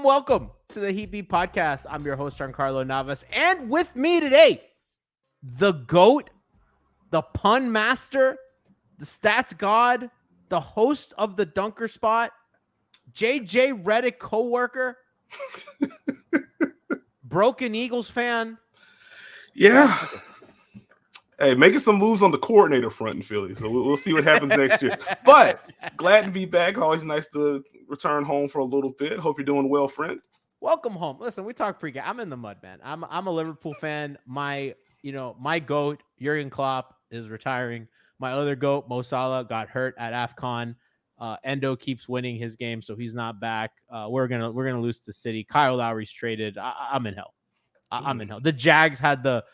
Welcome to the Heat Beat Podcast. I'm your host, Giancarlo Navas, and with me today, the GOAT, the pun master, the stats god, the host of the Dunker Spot, JJ Redick coworker, Broken Eagles fan. Yeah. Hey, making some moves on the coordinator front in Philly, so we'll see what happens next year. But glad to be back. Always nice to return home for a little bit. Hope you're doing well, friend. Welcome home. Listen, we talked pregame. I'm in the mud, man. I'm a Liverpool fan. My GOAT, Jurgen Klopp, is retiring. My other GOAT, Mo Salah, got hurt at AFCON. Endo keeps winning his game, so he's not back. We're gonna lose to City. Kyle Lowry's traded. I'm in hell. I'm in hell. The Jags had the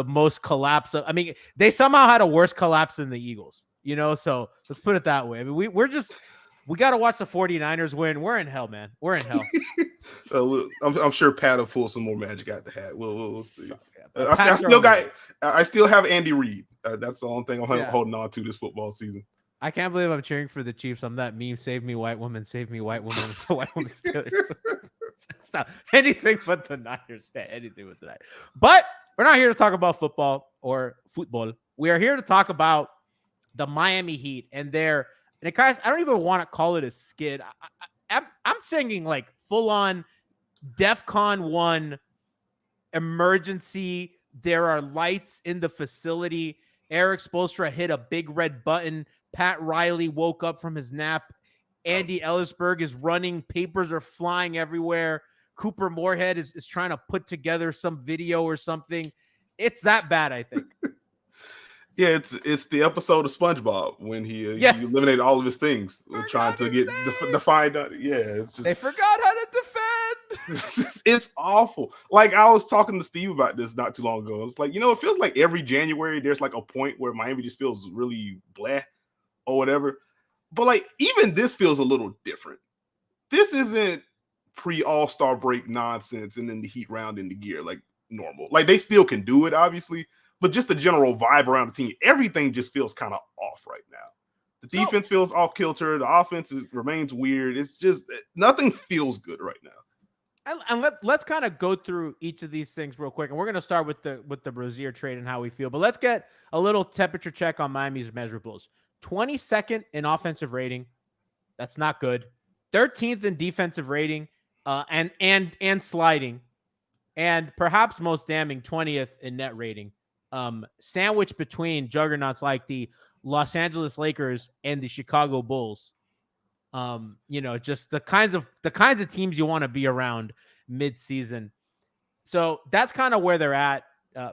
most collapse of, they somehow had a worse collapse than the Eagles, so let's put it that way. We got to watch the 49ers win. We're in hell, man. We're in hell. So I'm sure Pat will pull some more magic out the hat. We'll see. I still have Andy Reid. That's the only thing I'm holding on to this football season. I can't believe I'm cheering for the Chiefs. I'm that meme, save me white woman, save me white woman. So white woman Steelers. Stop. Anything but the Niners, man. Anything but the Niners. But we're not here to talk about football or football. We are here to talk about the Miami Heat and their, and guys, I don't even want to call it a skid. I'm singing like full on DEFCON 1 emergency. There are lights in the facility. Eric Spoelstra hit a big red button. Pat Riley woke up from his nap. Andy Ellisberg is running. Papers are flying everywhere. Cooper Moorhead is trying to put together some video or something. It's that bad, I think. Yeah, it's the episode of SpongeBob when he eliminated all of his things, trying to get defined. Yeah, it's just they forgot how to defend. It's awful. Like I was talking to Steve about this not too long ago. It's like, it feels like every January there's like a point where Miami just feels really blah or whatever. But like even this feels a little different. This isn't pre-All-Star break nonsense and then the Heat round into gear like normal. Like they still can do it, obviously, but just the general vibe around the team, everything just feels kind of off right now. The defense feels off kilter. The offense remains weird. It's just nothing feels good right now. And let's kind of go through each of these things real quick. And we're going to start with the Rozier trade and how we feel. But let's get a little temperature check on Miami's measurables. 22nd in offensive rating. That's not good. 13th in defensive rating. And sliding, and perhaps most damning, 20th in net rating, sandwiched between juggernauts like the Los Angeles Lakers and the Chicago Bulls. Just the kinds of teams you want to be around mid-season. So that's kind of where they're at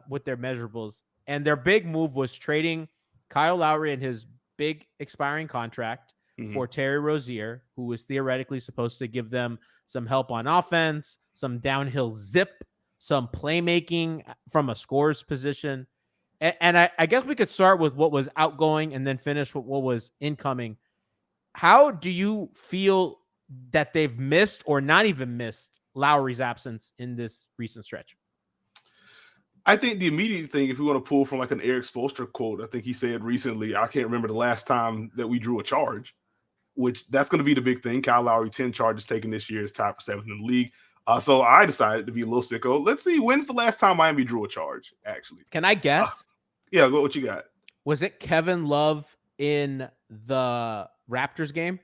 with their measurables. And their big move was trading Kyle Lowry and his big expiring contract for Terry Rozier, who was theoretically supposed to give them some help on offense, some downhill zip, some playmaking from a scorer's position. And I guess we could start with what was outgoing and then finish with what was incoming. How do you feel that they've missed or not even missed Lowry's absence in this recent stretch? I think the immediate thing, if we want to pull from like an Eric Spoelstra quote, I think he said recently, I can't remember the last time that we drew a charge, which that's going to be the big thing. Kyle Lowry, 10 charges taken this year, is tied for 7th in the league. So I decided to be a little sicko. Let's see, when's the last time Miami drew a charge, actually? Can I guess? Yeah, what you got? Was it Kevin Love in the Raptors game?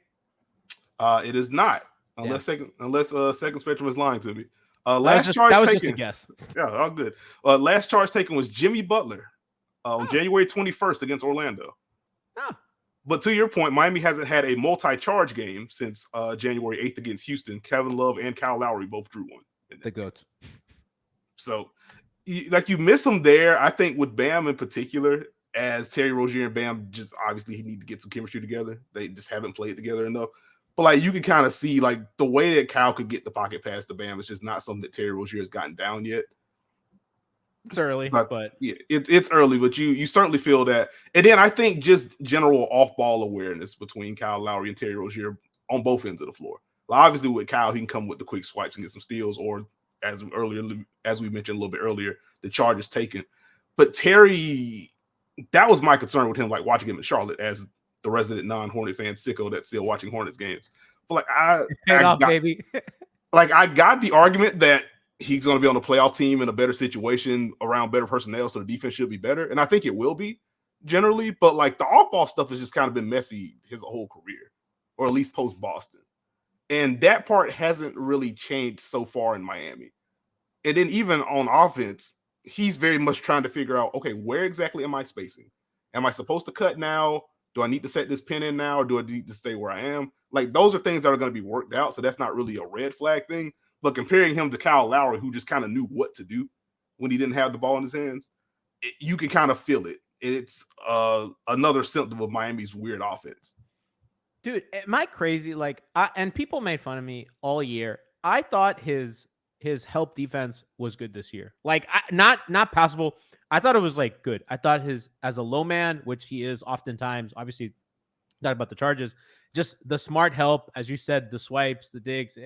It is not, unless second spectrum is lying to me. That was just a guess. Yeah, all good. Last charge taken was Jimmy Butler on January 21st against Orlando. Oh. But to your point, Miami hasn't had a multi-charge game since January 8th against Houston. Kevin Love and Kyle Lowry both drew one. The GOATs. So, you miss them there. I think with Bam in particular, as Terry Rozier and Bam just obviously he need to get some chemistry together. They just haven't played together enough. But like you can kind of see like the way that Kyle could get the pocket past the Bam is just not something that Terry Rozier has gotten down yet. It's early, But but yeah, it's early, but you certainly feel that. And then I think just general off ball awareness between Kyle Lowry and Terry Rozier on both ends of the floor. Like obviously with Kyle, he can come with the quick swipes and get some steals, or as we mentioned a little bit earlier, the charge is taken. But Terry, that was my concern with him, like watching him in Charlotte as the resident non-Hornet fan sicko that's still watching Hornets games. But like it paid off, baby. I got the argument that he's going to be on a playoff team in a better situation around better personnel, so the defense should be better. And I think it will be generally, but like the off-ball stuff has just kind of been messy his whole career, or at least post-Boston. And that part hasn't really changed so far in Miami. And then even on offense, he's very much trying to figure out, okay, where exactly am I spacing? Am I supposed to cut now? Do I need to set this pin in now, or do I need to stay where I am? Like those are things that are going to be worked out. So that's not really a red flag thing. But comparing him to Kyle Lowry, who just kind of knew what to do when he didn't have the ball in his hands, you can kind of feel it. It's another symptom of Miami's weird offense. Dude, am I crazy? Like, and people made fun of me all year. I thought his help defense was good this year. Like, not passable. I thought it was like good. I thought his as a low man, which he is oftentimes, obviously not about the charges, just the smart help, as you said, the swipes, the digs,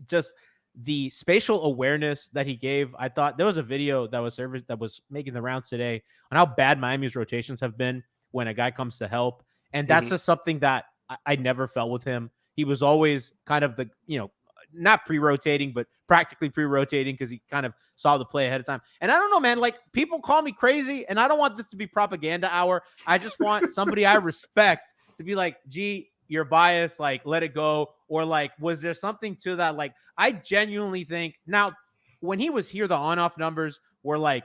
just the spatial awareness that he gave. I thought there was a video that was making the rounds today on how bad Miami's rotations have been when a guy comes to help. And that's just something that I never felt with him. He was always kind of the, not pre-rotating, but practically pre-rotating because he kind of saw the play ahead of time. And I don't know, man, like people call me crazy and I don't want this to be propaganda hour. I just want somebody I respect to be like, gee, you're biased, like let it go. Or like, was there something to that? Like, I genuinely think now when he was here, the on-off numbers were like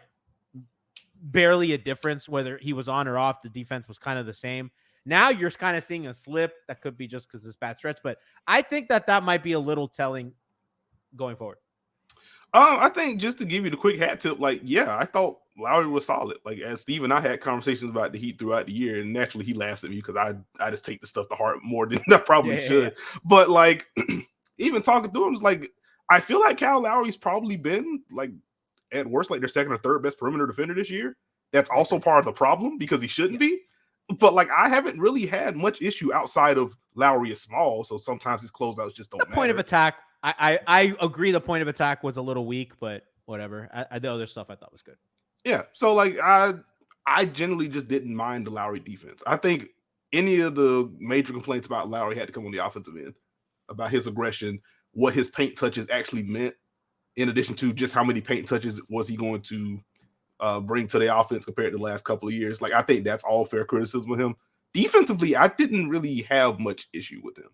barely a difference, whether he was on or off. The defense was kind of the same. Now you're kind of seeing a slip. That could be just because it's bad stretch, but I think that might be a little telling going forward. I think just to give you the quick hat tip, like, yeah, I thought Lowry was solid. Like, as Steve and I had conversations about the Heat throughout the year, and naturally he laughs at me because I just take the stuff to heart more than I probably should. Yeah. But like, even talking through him, it's like I feel like Kyle Lowry's probably been like at worst like their second or third best perimeter defender this year. That's also part of the problem because he shouldn't be. But like I haven't really had much issue outside of Lowry is small, so sometimes his closeouts just don't matter. Point of attack, I agree. The point of attack was a little weak, but whatever. The other stuff I thought was good. Yeah, so like I generally just didn't mind the Lowry defense. I think any of the major complaints about Lowry had to come on the offensive end, about his aggression, what his paint touches actually meant, in addition to just how many paint touches was he going to bring to the offense compared to the last couple of years. Like, I think that's all fair criticism of him. Defensively, I didn't really have much issue with him.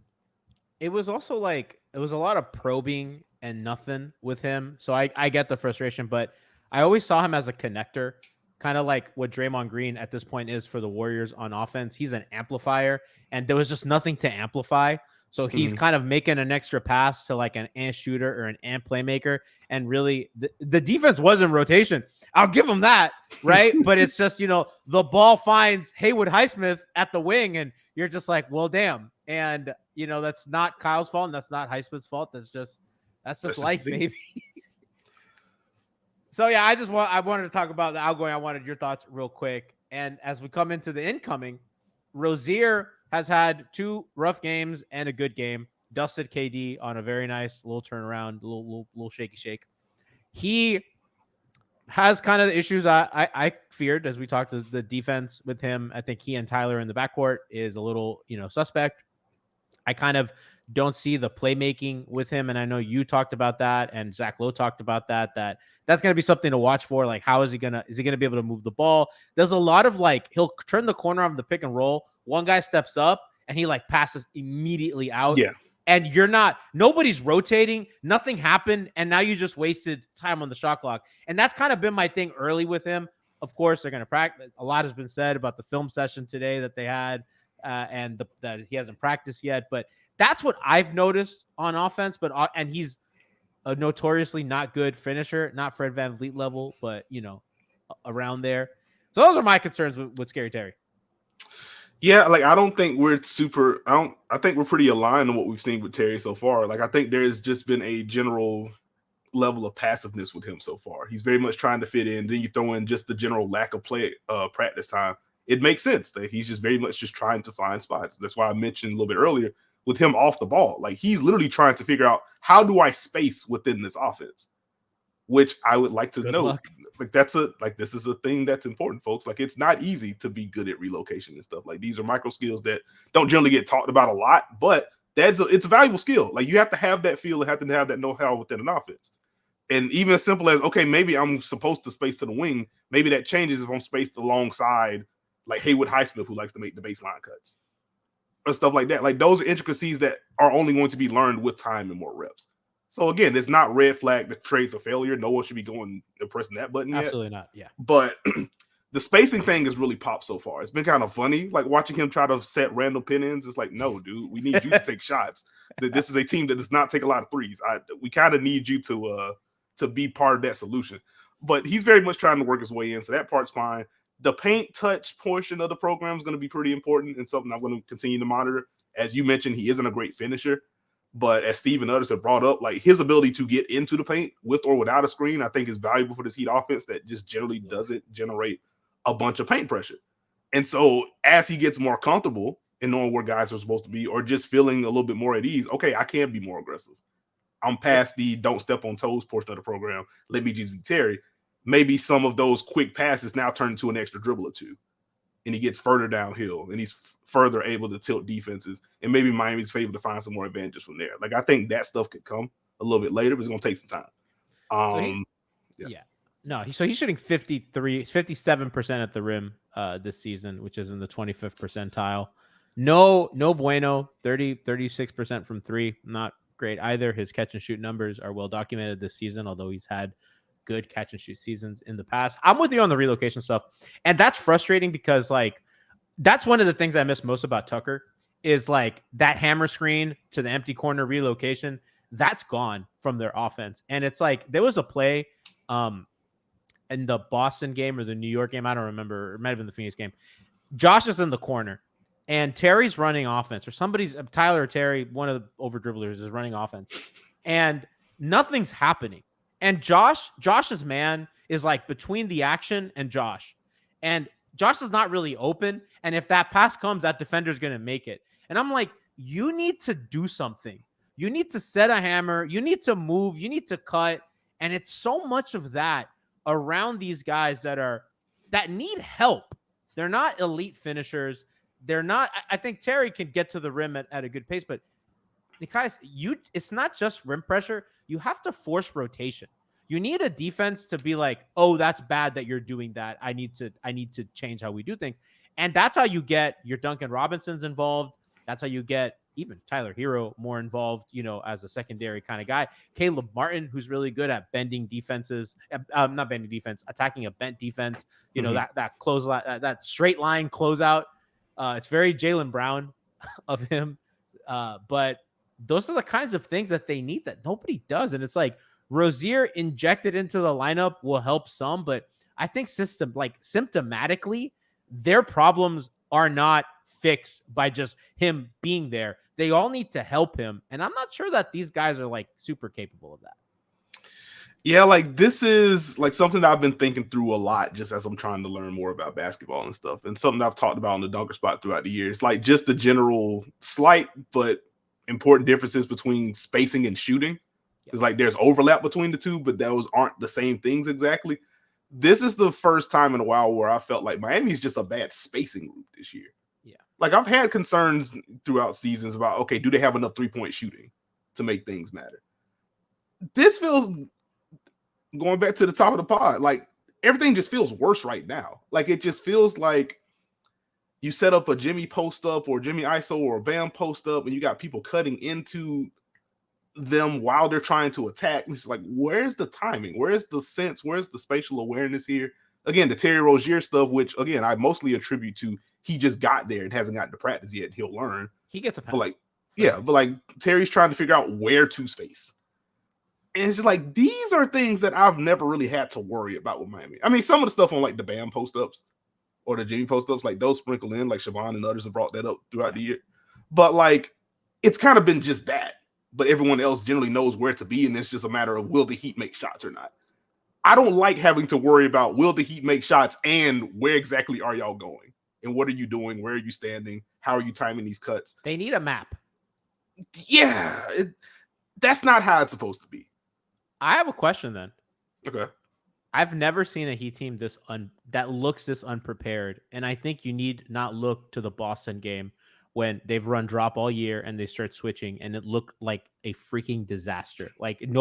It was also like, it was a lot of probing and nothing with him. So I get the frustration, but I always saw him as a connector, kind of like what Draymond Green at this point is for the Warriors on offense. He's an amplifier, and there was just nothing to amplify. So he's kind of making an extra pass to like an ant shooter or an ant playmaker. And really, the defense was in rotation. I'll give him that, right? But it's just, the ball finds Haywood Highsmith at the wing, and you're just like, well, damn. And, that's not Kyle's fault, and that's not Highsmith's fault. That's just life, baby. So, yeah, I wanted to talk about the outgoing. I wanted your thoughts real quick. And as we come into the incoming, Rozier has had 2 rough games and a good game. Dusted KD on a very nice little turnaround, little shaky shake. He has kind of the issues I feared as we talked to the defense with him. I think he and Tyler in the backcourt is a little, suspect. I kind of don't see the playmaking with him. And I know you talked about that, and Zach Lowe talked about that's going to be something to watch for. Like, how is he going to be able to move the ball? There's a lot of like, he'll turn the corner of the pick and roll. One guy steps up and he like passes immediately out. Yeah. And nobody's rotating, nothing happened. And now you just wasted time on the shot clock. And that's kind of been my thing early with him. Of course, they're going to practice. A lot has been said about the film session today that they had and that he hasn't practiced yet. But that's what I've noticed on offense. And he's a notoriously not good finisher, not Fred VanVleet level, but, around there. So those are my concerns with Scary Terry. Yeah, like I don't think we're super. I think we're pretty aligned on what we've seen with Terry so far. Like I think there's just been a general level of passiveness with him so far. He's very much trying to fit in. Then you throw in just the general lack of play practice time. It makes sense that he's just very much just trying to find spots. That's why I mentioned a little bit earlier with him off the ball. Like he's literally trying to figure out how do I space within this offense, which I would like to Good note. luck. Like this is a thing that's important, folks. Like it's not easy to be good at relocation and stuff. Like these are micro skills that don't generally get talked about a lot, but it's a valuable skill. Like you have to have that feel and have to have that know-how within an offense. And even as simple as, okay, maybe I'm supposed to space to the wing. Maybe that changes if I'm spaced alongside like Haywood Highsmith, who likes to make the baseline cuts or stuff like that. Like those are intricacies that are only going to be learned with time and more reps. So again, it's not red flag that trade's a failure. No one should be going and pressing that button yet. Absolutely not. Yeah. But the spacing thing has really popped so far. It's been kind of funny, like watching him try to set random pin-ins. It's like, no, dude, we need you to take shots. This is a team that does not take a lot of threes. We kind of need you to be part of that solution. But he's very much trying to work his way in, so that part's fine. The paint touch portion of the program is going to be pretty important and something I'm going to continue to monitor. As you mentioned, he isn't a great finisher, but as Steve and others have brought up, like his ability to get into the paint with or without a screen, I think is valuable for this Heat offense that just generally doesn't generate a bunch of paint pressure. And so as he gets more comfortable in knowing where guys are supposed to be or just feeling a little bit more at ease, okay, I can be more aggressive. I'm past the don't step on toes portion of the program. Let me just be Terry. Maybe some of those quick passes now turn into an extra dribble or two. And he gets further downhill and he's further able to tilt defenses. And maybe Miami's able to find some more advantages from there. Like I think that stuff could come a little bit later, but it's going to take some time. No, so he's shooting 57% at the rim this season, which is in the 25th percentile. No bueno, 36% from three. Not great either. His catch and shoot numbers are well documented this season, although he's had good catch and shoot seasons in the past. I'm with you on the relocation stuff. And that's frustrating because like that's one of the things I miss most about Tucker is like that hammer screen to the empty corner relocation. That's gone from their offense. And it's like there was a play in the Boston game or the New York game. I don't remember. It might have been the Phoenix game. Josh is in the corner and Terry's running offense, or somebody's Tyler or Terry, one of the over dribblers is running offense, and nothing's happening. And Josh's man is like between the action and Josh, and Josh is not really open. And if that pass comes, that defender's going to make it. And I'm like, you need to do something. You need to set a hammer. You need to move. You need to cut. And it's so much of that around these guys that need help. They're not elite finishers. They're not. I think Terry can get to the rim at a good pace, but Nekias, it's not just rim pressure. You have to force rotation. You need a defense to be like, oh, that's bad that you're doing that. I need to change how we do things. And that's how you get your Duncan Robinsons involved. That's how you get even Tyler Herro more involved, as a secondary kind of guy. Caleb Martin, who's really good at bending defenses, not bending defense, attacking a bent defense. That close that straight line closeout. It's very Jaylen Brown of him. But those are the kinds of things that they need that nobody does. And it's like Rozier injected into the lineup will help some, but I think symptomatically, their problems are not fixed by just him being there. They all need to help him. And I'm not sure that these guys are like super capable of that. Yeah, like this is like something that I've been thinking through a lot just as I'm trying to learn more about basketball and stuff. And something I've talked about on the Dunker Spot throughout the years, like just the general slight but important differences between spacing and shooting. It's like there's overlap between the two, but those aren't the same things exactly. This is the first time in a while where I felt like Miami's just a bad spacing group this year. Yeah. Like I've had concerns throughout seasons about, okay, do they have enough 3-point shooting to make things matter? This feels, going back to the top of the pod, like everything just feels worse right now. Like it just feels like you set up a Jimmy post up or Jimmy ISO or a Bam post up and you got people cutting into them while they're trying to attack. It's like, where's the timing? Where's the sense? Where's the spatial awareness here? Again, the Terry Rozier stuff, which again, I mostly attribute to he just got there and hasn't gotten to practice yet. He'll learn. He gets a pass. But like Terry's trying to figure out where to space. And it's just like, these are things that I've never really had to worry about with Miami. I mean, some of the stuff on like the Bam post-ups, or the Jimmy post-ups, like those sprinkle in, like Siobhan and others have brought that up throughout the year. But like, it's kind of been just that. But everyone else generally knows where to be, and it's just a matter of will the Heat make shots or not. I don't like having to worry about will the Heat make shots and where exactly are y'all going? And what are you doing? Where are you standing? How are you timing these cuts? They need a map. Yeah, that's not how it's supposed to be. I have a question then. Okay. I've never seen a Heat team that looks this unprepared, and I think you need not look to the Boston game when they've run drop all year and they start switching, and it looked like a freaking disaster. Like it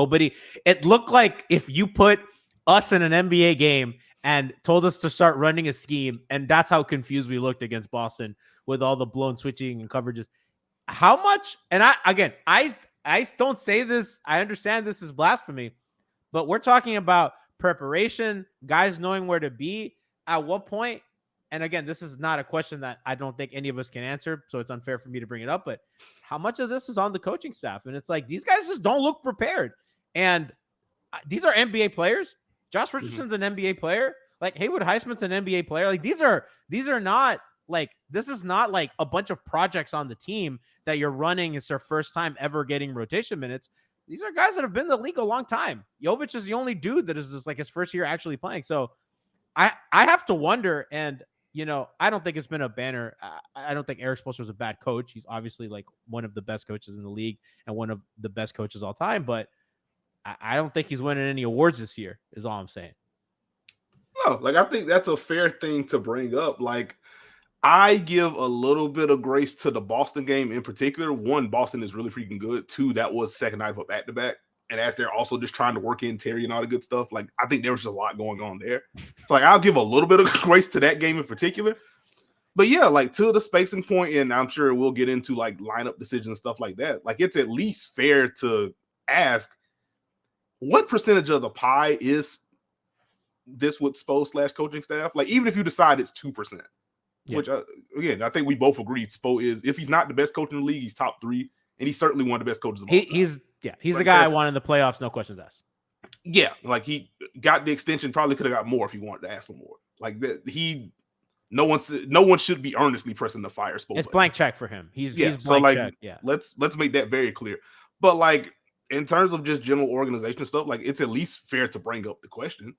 looked like if you put us in an NBA game and told us to start running a scheme, and that's how confused we looked against Boston with all the blown switching and coverages. How much? And I don't say this. I understand this is blasphemy, but we're talking about preparation, guys knowing where to be at what point. And again, this is not a question that I don't think any of us can answer, so it's unfair for me to bring it up, but how much of this is on the coaching staff? And it's like, these guys just don't look prepared. And these are NBA players. Josh Richardson's an NBA player. Like Haywood Highsmith's an NBA player. Like these are not like, this is not like a bunch of projects on the team that you're running. It's their first time ever getting rotation minutes. These are guys that have been in the league a long time. Jovic is the only dude that is just like his first year actually playing. So I have to wonder, and I don't think it's been a banner. I don't think Eric Spoelstra is a bad coach. He's obviously like one of the best coaches in the league and one of the best coaches all time, but I don't think he's winning any awards this year is all I'm saying. No, like I think that's a fair thing to bring up. Like I give a little bit of grace to the Boston game in particular. One, Boston is really freaking good. Two, that was second night of a back-to-back. And as they're also just trying to work in Terry and all the good stuff, like I think there was just a lot going on there. So like I'll give a little bit of grace to that game in particular. But yeah, like to the spacing point, and I'm sure we'll get into like lineup decisions and stuff like that. Like it's at least fair to ask what percentage of the pie is this with Spo / coaching staff? Like even if you decide it's 2%. Yeah. Which, again, I think we both agreed Spo is, if he's not the best coach in the league, he's top 3, and he's certainly one of the best coaches of all time. He's the guy I want in the playoffs, no questions asked. Yeah, like he got the extension, probably could have got more if he wanted to ask for more. Like that, no one should be earnestly pressing the fire Spo. It's blank check for him. He's blank so like, check. Yeah, let's make that very clear. But like in terms of just general organization stuff, like it's at least fair to bring up the question.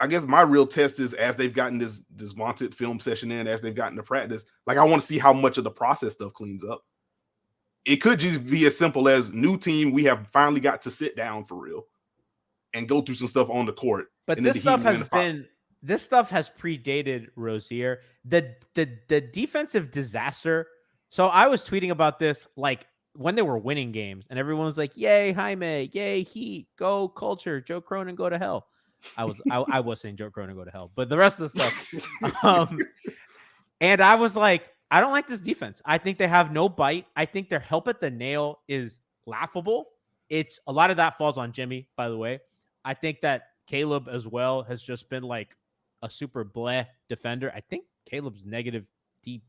I guess my real test is as they've gotten this vaunted film session in, as they've gotten to practice, like I want to see how much of the process stuff cleans up. It could just be as simple as new team. We have finally got to sit down for real and go through some stuff on the court. But this stuff has predated Rozier. The defensive disaster. So I was tweeting about this like when they were winning games and everyone was like, yay, Jaime, yay, Heat, go culture, Joe Cronin, go to hell. I was saying Joe Cronin go to hell, but the rest of the stuff. And I was like, I don't like this defense. I think they have no bite. I think their help at the nail is laughable. It's a lot of that falls on Jimmy, by the way. I think that Caleb as well has just been like a super bleh defender. I think Caleb's negative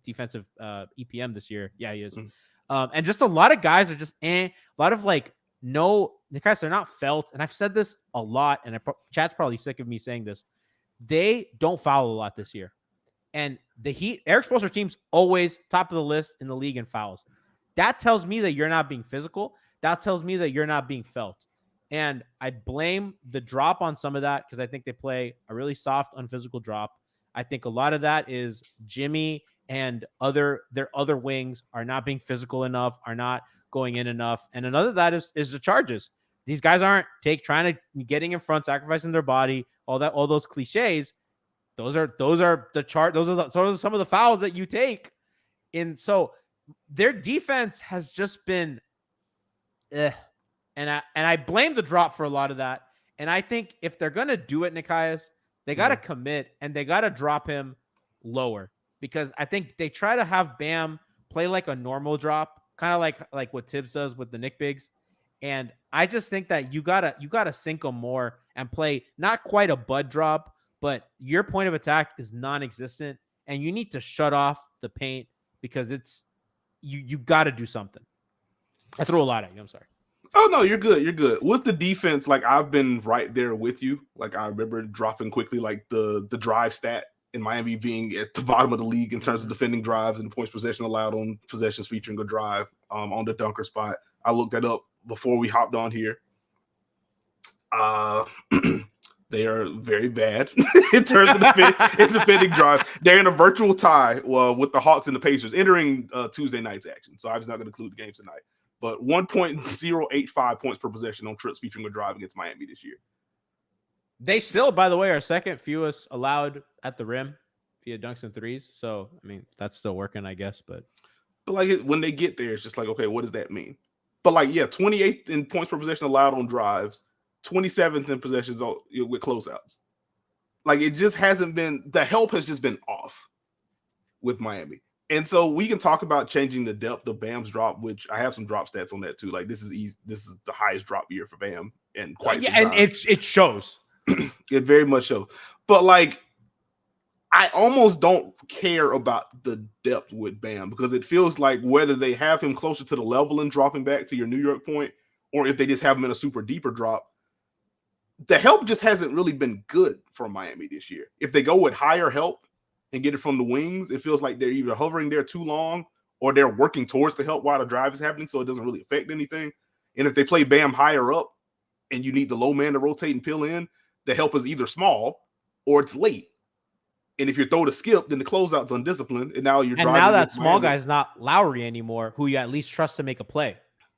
defensive EPM this year. Yeah, he is. And just a lot of guys are just a lot of like, no, the guys are not felt. And I've said this a lot, and chat's probably sick of me saying this. They don't foul a lot this year. And the Heat, Eric Spoelstra team's always top of the list in the league in fouls. That tells me that you're not being physical. That tells me that you're not being felt. And I blame the drop on some of that because I think they play a really soft, unphysical drop. I think a lot of that is Jimmy and their other wings are not being physical enough, are not going in enough. And another that is the charges. These guys aren't trying to getting in front, sacrificing their body, all those cliches. Those are the chart. Those are some of the fouls that you take. And so their defense has just been, and I blame the drop for a lot of that. And I think if they're gonna do it, Nekias, they gotta commit and they gotta drop him lower because I think they try to have Bam play like a normal drop, kind of like what Tibbs does with the Nick Bigs. And I just think that you gotta sink them more and play not quite a Bud drop, but your point of attack is non-existent, and you need to shut off the paint because it's you got to do something. I threw a lot at you. I'm sorry. Oh no, you're good. You're good. With the defense, like I've been right there with you. Like I remember dropping quickly, like the drive stat in Miami being at the bottom of the league in terms of defending drives and the points possession allowed on possessions featuring a drive on the dunker spot. I looked that up before we hopped on here. They are very bad in terms of defending drives. They're in a virtual tie with the Hawks and the Pacers entering Tuesday night's action. So I was not going to include the games tonight. But 1.085 points per possession on trips featuring a drive against Miami this year. They still, by the way, are second fewest allowed at the rim via dunks and threes. So, I mean, that's still working, I guess. But like when they get there, it's just like, okay, what does that mean? But like, yeah, 28th in points per possession allowed on drives, 27th in possessions with closeouts. Like it just hasn't been, the help has just been off with Miami. And so we can talk about changing the depth of Bam's drop, which I have some drop stats on that too. Like this is easy. This is the highest drop year for Bam and quite some time. And it shows. It very much shows. But like, I almost don't care about the depth with Bam because it feels like whether they have him closer to the level and dropping back to your New York point, or if they just have him in a super deeper drop, the help just hasn't really been good for Miami this year. If they go with higher help and get it from the wings, it feels like they're either hovering there too long or they're working towards the help while the drive is happening, so it doesn't really affect anything. And if they play Bam higher up and you need the low man to rotate and peel in, the help is either small or it's late. And if you throw the skip, then the closeout's undisciplined, and now you're driving. And now that small guy's not Lowry anymore, who you at least trust to make a play.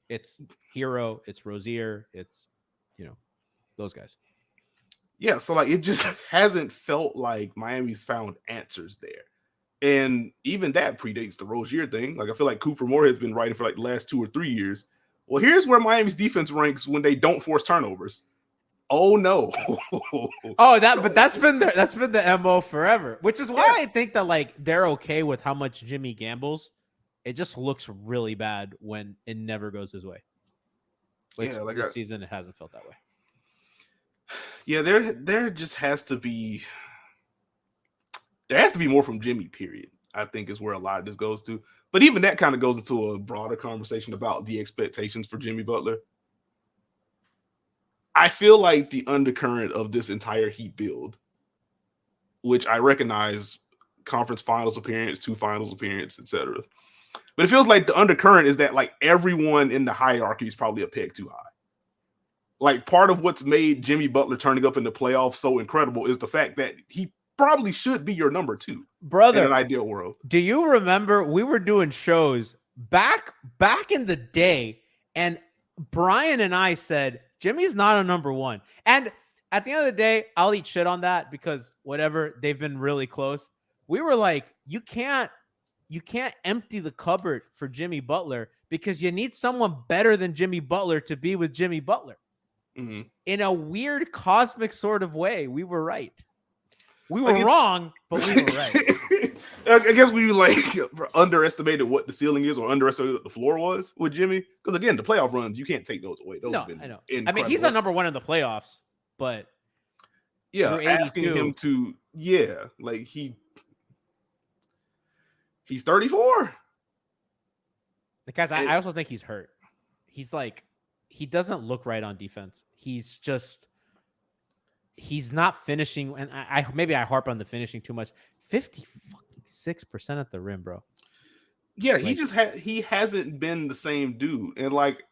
It's Herro, it's Rozier, it's those guys. Yeah, so like it just hasn't felt like Miami's found answers there. And even that predates the Rozier thing. Like I feel like Cooper Moore has been writing for like the last 2 or 3 years. Well, here's where Miami's defense ranks when they don't force turnovers. Oh no. But that's been the MO forever, which is why I think that like they're okay with how much Jimmy gambles. It just looks really bad when it never goes his way. Which this season it hasn't felt that way. Yeah, there has to be more from Jimmy, period. I think is where a lot of this goes to. But even that kind of goes into a broader conversation about the expectations for Jimmy Butler. I feel like the undercurrent of this entire Heat build, which I recognize conference finals appearance, 2 finals appearance, etc. But it feels like the undercurrent is that like everyone in the hierarchy is probably a peg too high. Like part of what's made Jimmy Butler turning up in the playoffs so incredible is the fact that he probably should be your number 2, brother, in an ideal world. Do you remember we were doing shows back in the day, and Brian and I said Jimmy's not a number 1. And at the end of the day, I'll eat shit on that because whatever, they've been really close. We were like, you can't empty the cupboard for Jimmy Butler because you need someone better than Jimmy Butler to be with Jimmy Butler. Mm-hmm. In a weird cosmic sort of way, we were right. We were wrong, but we were right. I guess we like underestimated what the ceiling is or underestimated what the floor was with Jimmy. Because again, the playoff runs, you can't take those away. Those have been I know. Incredible. I mean, he's not number 1 in the playoffs, but asking him to, like he's 34. Because I also think he's hurt. He's like, he doesn't look right on defense. He's not finishing, and I maybe I harp on the finishing too much. 56% at the rim, bro. Yeah, he hasn't been the same dude, and like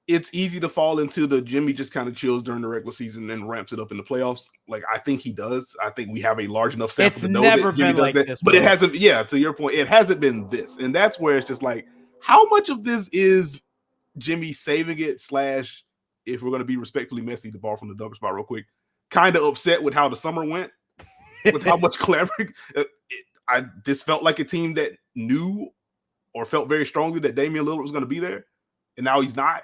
it's easy to fall into the Jimmy just kind of chills during the regular season and ramps it up in the playoffs. Like I think he does. I think we have a large enough sample to know that Jimmy does that. But it hasn't. Yeah, to your point, it hasn't been this, and that's where it's just like, how much of this is Jimmy saving it / if we're going to be respectfully messy, the ball from the double spot real quick, kind of upset with how the summer went, with how much collaborating. This felt like a team that knew or felt very strongly that Damian Lillard was going to be there, and now he's not.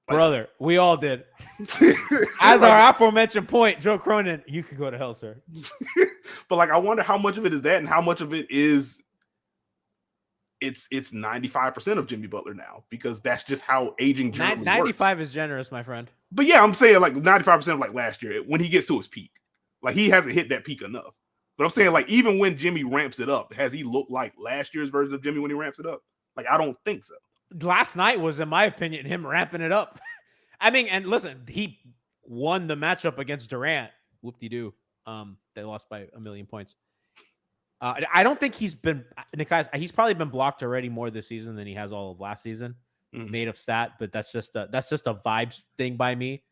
Brother, we all did. As our aforementioned point, Joe Cronin, you could go to hell, sir. But like, I wonder how much of it is that and how much of it is it's 95% of Jimmy Butler now, because that's just how aging generally 95 works. Is generous, my friend. But yeah, I'm saying like 95% of like last year when he gets to his peak. Like he hasn't hit that peak enough. But I'm saying like even when Jimmy ramps it up, has he looked like last year's version of Jimmy when he ramps it up? Like I don't think so. last night was, in my opinion, him ramping it up. I mean, and listen, he won the matchup against Durant. Whoop-de-doo. They lost by 1,000,000 points. I don't think he's been Nekias. He's probably been blocked already more this season than he has all of last season. Made up stat, but that's just a vibes thing by me.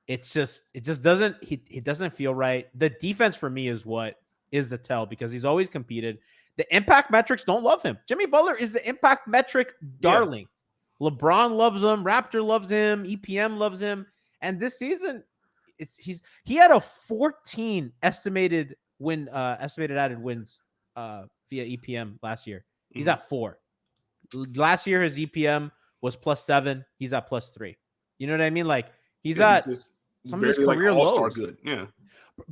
It just doesn't he doesn't feel right. The defense for me is what is the tell, because he's always competed. The impact metrics don't love him. Jimmy Butler is the impact metric darling. Yeah. LeBron loves him. Raptor loves him. EPM loves him. And this season, he had a 14 estimated added wins via EPM last year. He's at 4. Last year his EPM was +7. He's at +3. You know what I mean? Like he's at some of his career lows. Good. Yeah.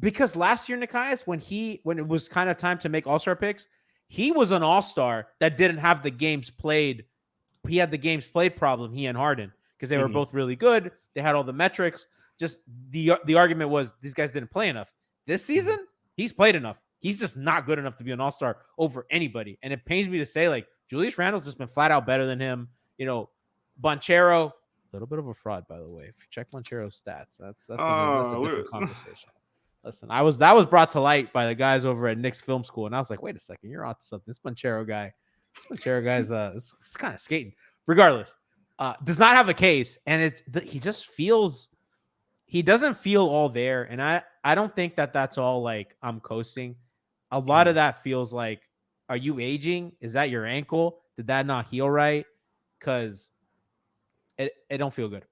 Because last year, Nekias, when it was kind of time to make all-star picks, he was an all-star that didn't have the games played. He had the games played problem, he and Harden, because they were both really good. They had all the metrics. Just the argument was these guys didn't play enough. This season, he's played enough. He's just not good enough to be an all-star over anybody. And it pains me to say, like, Julius Randle's just been flat out better than him. You know, Banchero, a little bit of a fraud, by the way. If you check Banchero's stats, that's a different conversation. Listen, that was brought to light by the guys over at Knicks Film School, and I was like, wait a second, you're on to something. This Banchero guy's it's kind of skating. Regardless, does not have a case, and he doesn't feel all there, and I don't think that's all like I'm coasting. A lot of that feels like, are you aging? Is that your ankle? Did that not heal right? Because it don't feel good.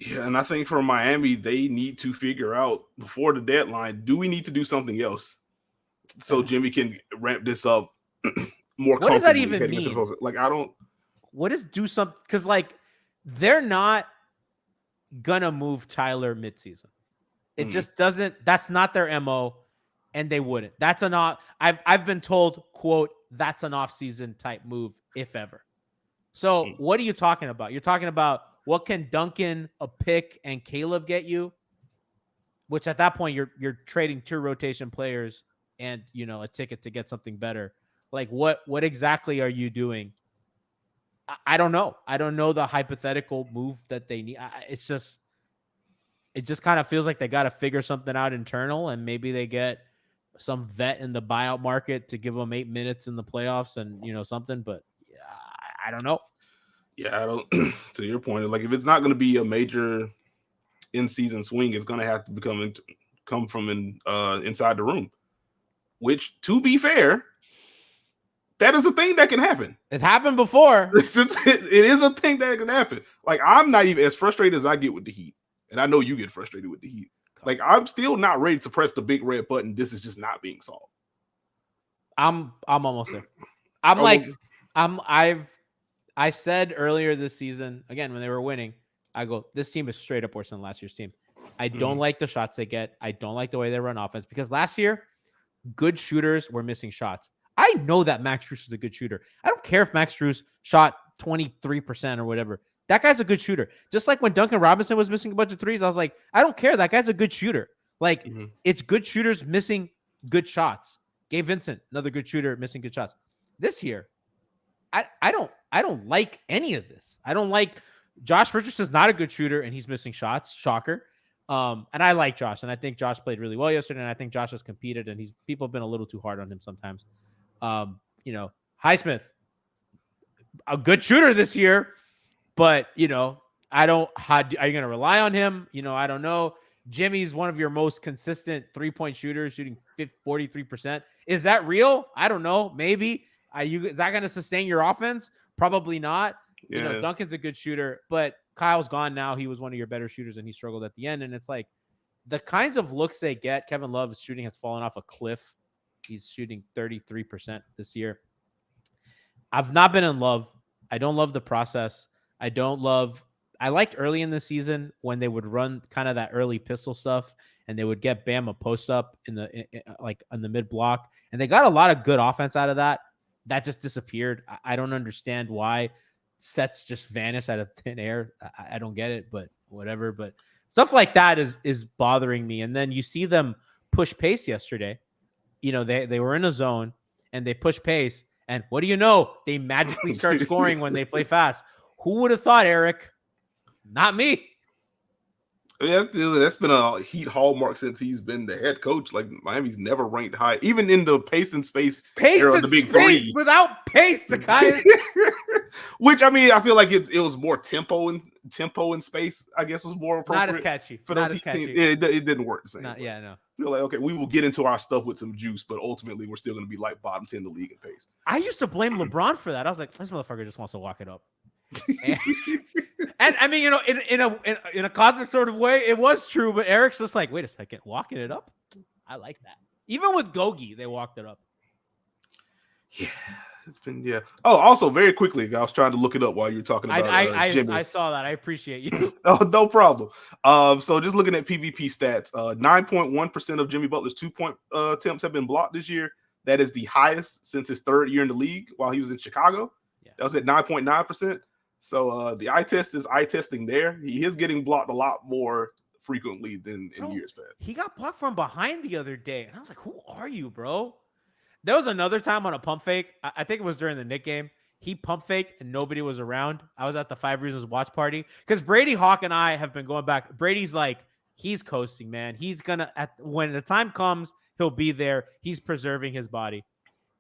Yeah, and I think for Miami, they need to figure out before the deadline, do we need to do something else so Jimmy can ramp this up more? What does that even mean? Like, I don't. What is do something? Because like they're not gonna move Tyler midseason. It just doesn't. That's not their MO, and they wouldn't. That's I've been told, quote, that's an off-season type move, if ever. So what are you talking about? You're talking about, what can Duncan, a pick, and Caleb get you? Which at that point you're trading 2 rotation players and a ticket to get something better. Like what exactly are you doing? I don't know. I don't know the hypothetical move that they need. It just kind of feels like they got to figure something out internal, and maybe they get some vet in the buyout market to give them 8 minutes in the playoffs and something. But I don't know. Yeah, I don't. To your point, like if it's not going to be a major in-season swing, it's going to have to come from inside the room. Which, to be fair, that is a thing that can happen. It happened before. It is a thing that can happen. Like I'm not even as frustrated as I get with the Heat, and I know you get frustrated with the Heat. Like I'm still not ready to press the big red button. This is just not being solved. I'm almost there. I said earlier this season, again, when they were winning, I go, this team is straight up worse than last year's team. I don't like the shots they get. I don't like the way they run offense, because last year, good shooters were missing shots. I know that Max Strus is a good shooter. I don't care if Max Strus shot 23% or whatever. That guy's a good shooter. Just like when Duncan Robinson was missing a bunch of threes, I was like, I don't care. That guy's a good shooter. Like, it's good shooters missing good shots. Gabe Vincent, another good shooter, missing good shots. This year, I don't like any of this. I don't like Josh Richardson's not a good shooter, and he's missing shots. Shocker. And I like Josh, and I think Josh played really well yesterday, and I think Josh has competed, and people have been a little too hard on him sometimes. Highsmith, a good shooter this year, but are you going to rely on him? I don't know. Jimmy's one of your most consistent 3-point shooters, shooting 43%. Is that real? I don't know. Maybe. Is that going to sustain your offense? Probably not. Yeah. Duncan's a good shooter, but Kyle's gone now. He was one of your better shooters, and he struggled at the end. And it's like the kinds of looks they get. Kevin Love's shooting has fallen off a cliff. He's shooting 33% this year. I've not been in love. I don't love the process. I liked early in the season when they would run kind of that early pistol stuff, and they would get Bam a post up in the mid block, and they got a lot of good offense out of that. That just disappeared. I don't understand why sets just vanish out of thin air. I don't get it, but whatever. But stuff like that is bothering me. And then you see them push pace yesterday. They were in a zone and they push pace, And what do you know? They magically start scoring when they play fast. Who would have thought, Eric? Not me. Yeah, that's been a Heat hallmark since he's been the head coach. Like Miami's never ranked high, even in the pace and space era of the Big Three. Without pace, the guy. Which I mean, I feel like it was more tempo and space. I guess was more appropriate. Not as catchy. For those Heat teams. It didn't work the same. Yeah, no. They're like, okay, we will get into our stuff with some juice, but ultimately we're still going to be like bottom 10 in the league in pace. I used to blame LeBron for that. I was like, this motherfucker just wants to walk it up. And I mean, in a cosmic sort of way, it was true. But Eric's just like, wait a second, walking it up. I like that. Even with Gogi, they walked it up. Yeah, it's been Oh, also very quickly, I was trying to look it up while you were talking about Jimmy. I saw that. I appreciate you. Oh, no problem. So just looking at PvP stats, 9.1% of Jimmy Butler's 2-point attempts have been blocked this year. That is the highest since his third year in the league while he was in Chicago. Yeah. That was at 9.9%. So the eye test is eye testing there. He is getting blocked a lot more frequently than in years past. He got blocked from behind the other day. And I was like, who are you, bro? There was another time on a pump fake. I think it was during the Knick game. He pump faked and nobody was around. I was at the 5 Reasons watch party because Brady Hawk and I have been going back. Brady's like, he's coasting, man. He's gonna when the time comes, he'll be there. He's preserving his body.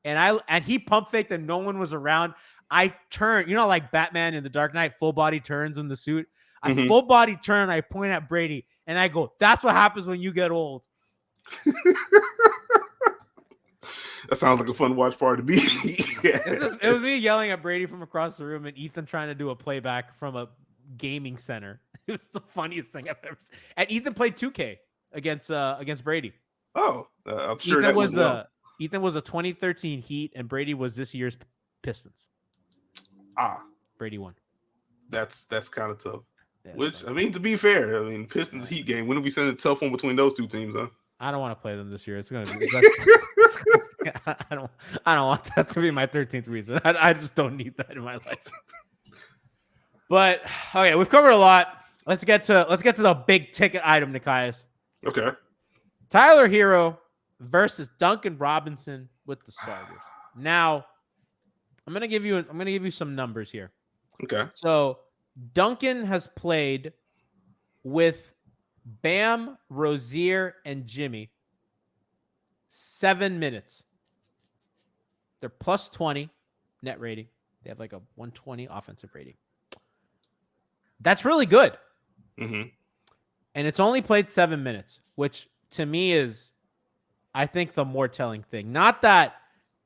And he pump faked and no one was around. I turned, like Batman in the Dark Knight, full body turns in the suit. I full body turn. I point at Brady and I go, "That's what happens when you get old." That sounds like a fun watch party to be. It was me yelling at Brady from across the room and Ethan trying to do a playback from a gaming center. It was the funniest thing I've ever seen. And Ethan played 2K against Brady. Oh, I'm sure Ethan was a 2013 Heat and Brady was this year's Pistons. Brady won. That's kind of tough. Yeah, which, I mean, to be fair, Pistons Heat game. When did we send a tough one between those two teams, huh? I don't want to play them this year. It's gonna be. I don't want that. That's gonna be my 13th reason. I just don't need that in my life. But okay, we've covered a lot. Let's get to the big ticket item, Nekias. Okay. Tyler Herro versus Duncan Robinson with the starters. Now, I'm gonna give you some numbers here. Okay. So Duncan has played with Bam, Rozier, and Jimmy 7 minutes. They're plus 20 net rating. They have like a 120 offensive rating. That's really good. Mm-hmm. And it's only played 7 minutes, which to me is, I think, the more telling thing. Not that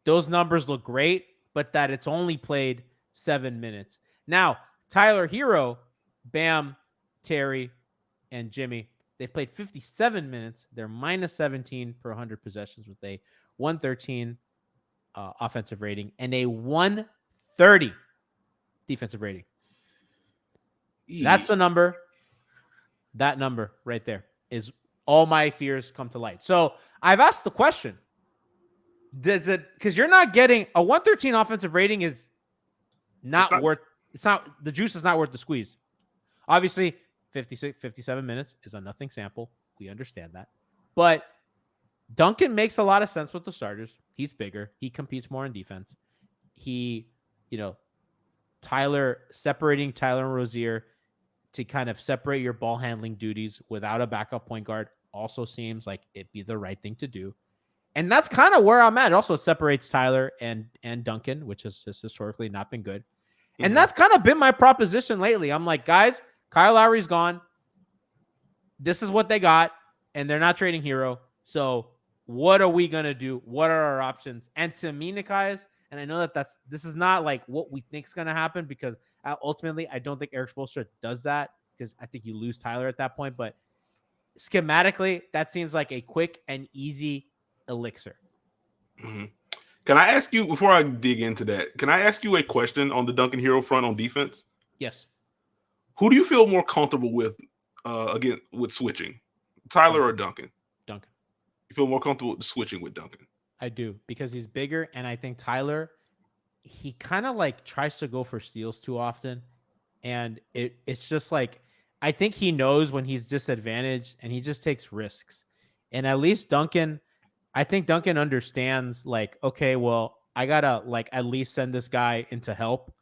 those numbers look great, but that it's only played 7 minutes. Now, Tyler Herro, Bam, Terry, and Jimmy, they've played 57 minutes. They're minus 17 per 100 possessions with a 113 offensive rating and a 130 defensive rating. That's the number. That number right there is all my fears come to light. So I've asked the question, because you're not getting a 113 offensive rating is the juice is not worth the squeeze. Obviously, 57 minutes is a nothing sample. We understand that. But Duncan makes a lot of sense with the starters. He's bigger. He competes more in defense. Separating Tyler and Rozier to kind of separate your ball handling duties without a backup point guard also seems like it'd be the right thing to do. And that's kind of where I'm at. It also separates Tyler and Duncan, which has just historically not been good. Mm-hmm. And that's kind of been my proposition lately. I'm like, guys, Kyle Lowry's gone. This is what they got, and they're not trading Herro. So what are we going to do? What are our options? And to me, Nekias, and I know this is not like what we think is going to happen, because ultimately I don't think Eric Spoelstra does that, because I think you lose Tyler at that point. But schematically, that seems like a quick and easy elixir. Mm-hmm. Can I ask you, before I dig into that, can I ask you a question on the Duncan Herro front on defense? Yes. Who do you feel more comfortable with with switching, Tyler or Duncan? Duncan. You feel more comfortable with switching with Duncan? I do, because he's bigger, and I think Tyler, he kind of like tries to go for steals too often, and it's just like, I think he knows when he's disadvantaged, and he just takes risks. And at least Duncan, I think Duncan understands, like, okay, well, I gotta like at least send this guy into help,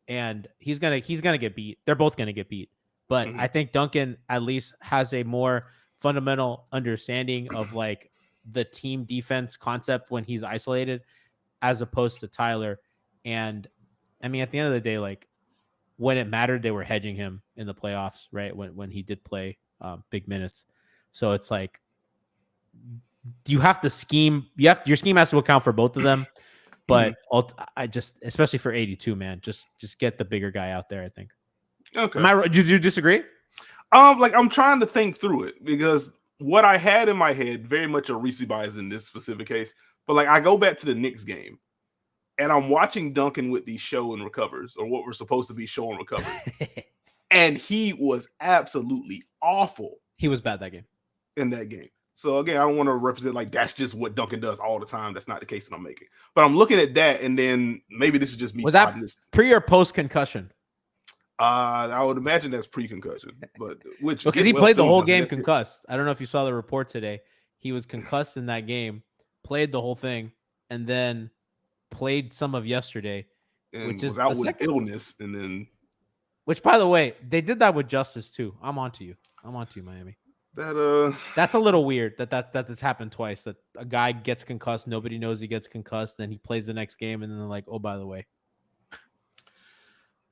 and he's gonna get beat. They're both gonna get beat. But I think Duncan at least has a more fundamental understanding of like the team defense concept when he's isolated, as opposed to Tyler. And I mean, at the end of the day, like when it mattered, they were hedging him in the playoffs, right? When he did play big minutes. So it's like you have to scheme. Your scheme has to account for both of them. But I just, especially for 82, man, just get the bigger guy out there. I think. Okay. Do you disagree? Like I'm trying to think through it because what I had in my head, very much a recency bias in this specific case, but like I go back to the Knicks game and I'm watching Duncan with these show and recovers, or what were supposed to be show and recovers, and he was absolutely awful. He was bad that game. In that game. So again, I don't want to represent like that's just what Duncan does all the time. That's not the case that I'm making. But I'm looking at that, and then maybe this is just me. Was that pre or post concussion? I would imagine that's pre-concussion, but which because he played the whole game concussed. I don't know if you saw the report today. He was concussed in that game, played the whole thing, and then played some of yesterday, and which is out with illness, and then. Which, by the way, they did that with Justice too. I'm on to you, Miami. That's a little weird that's happened twice. That a guy gets concussed, nobody knows he gets concussed, then he plays the next game, and then they're like, oh, by the way.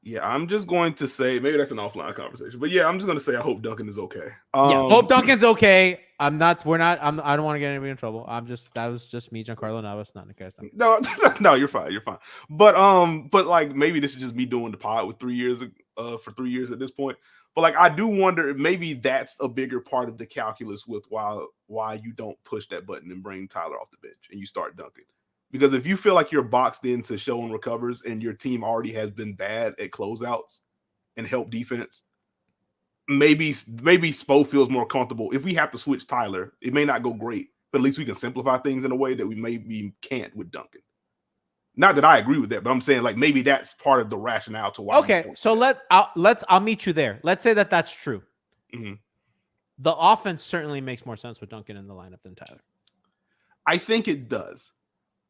Yeah, I'm just going to say maybe that's an offline conversation, but yeah, I'm just going to say I hope Duncan is okay. Hope Duncan's okay. I don't want to get anybody in trouble. That was just me, Giancarlo Navas, not Nekias Duncan. No, you're fine. But like maybe this is just me doing the pod with 3 years for 3 years at this point. But like I do wonder if maybe that's a bigger part of the calculus with why you don't push that button and bring Tyler off the bench and you start Duncan. Because if you feel like you're boxed into show and recovers and your team already has been bad at closeouts and help defense, maybe Spo feels more comfortable. If we have to switch Tyler, it may not go great, but at least we can simplify things in a way that we maybe can't with Duncan. Not that I agree with that, but I'm saying like maybe that's part of the rationale to why. Okay, so I'll meet you there. Let's say that's true. Mm-hmm. The offense certainly makes more sense with Duncan in the lineup than Tyler. I think it does.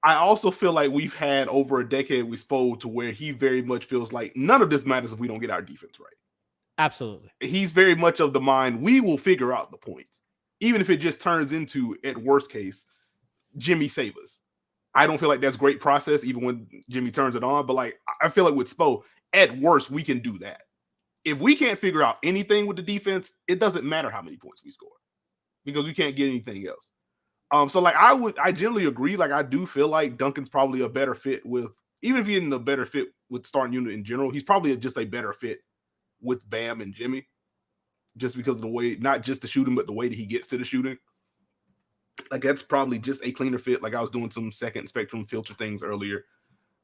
I also feel like we've had over a decade with Spo to where he very much feels like none of this matters if we don't get our defense right. Absolutely. He's very much of the mind, we will figure out the points. Even if it just turns into, at worst case, Jimmy save us. I don't feel like that's great process, even when Jimmy turns it on. But like I feel like with Spo, at worst, we can do that. If we can't figure out anything with the defense, it doesn't matter how many points we score because we can't get anything else. So like I generally agree. Like I do feel like Duncan's probably a better fit with, even if he's in a better fit with starting unit in general, he's probably just a better fit with Bam and Jimmy, just because of the way, not just the shooting, but the way that he gets to the shooting. Like that's probably just a cleaner fit. Like I was doing some second spectrum filter things earlier,